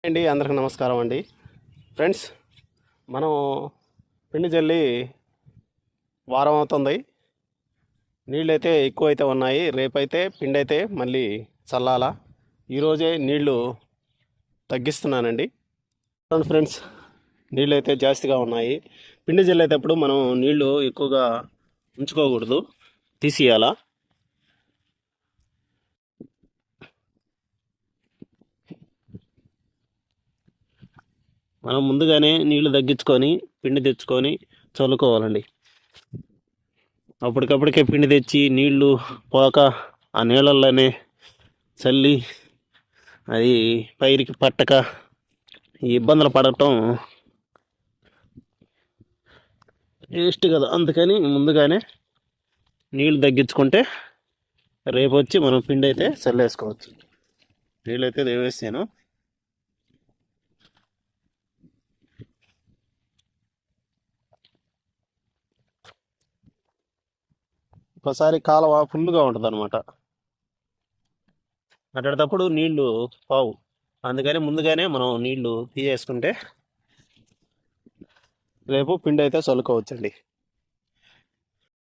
అండి అందరికి నమస్కారం అండి ఫ్రెండ్స్. మనం పిండి జల్లి వారం అవుతుంది. నీళ్ళైతే ఎక్కువైతే ఉన్నాయి. రేపైతే పిండి అయితే మళ్ళీ చల్లాలా. ఈరోజే నీళ్లు తగ్గిస్తున్నానండి. ఫ్రెండ్స్, నీళ్ళు అయితే జాస్తిగా ఉన్నాయి. పిండి జల్లేటప్పుడు మనం నీళ్లు ఎక్కువగా ఉంచుకోకూడదు, తీసియాలా. మనం ముందుగానే నీళ్లు తగ్గించుకొని పిండి తెచ్చుకొని చల్లుకోవాలండి. అప్పటికప్పటికే పిండి తెచ్చి నీళ్లు పోక ఆ నీళ్ళల్లోనే చల్లి అది పైరికి పట్టక ఈ ఇబ్బందులు పడటం వేస్ట్ కదా. అందుకని ముందుగానే నీళ్లు తగ్గించుకుంటే రేపు వచ్చి మనం పిండి అయితే చల్లేసుకోవచ్చు. నీళ్ళైతే వేసాను. ఒకసారి కాలువ ఫుల్గా ఉంటుంది అనమాట. అట్టేటప్పుడు నీళ్లు పావు. అందుకని ముందుగానే మనం నీళ్లు తీసేసుకుంటే రేపు పిండి అయితే చల్లుకోవచ్చండి.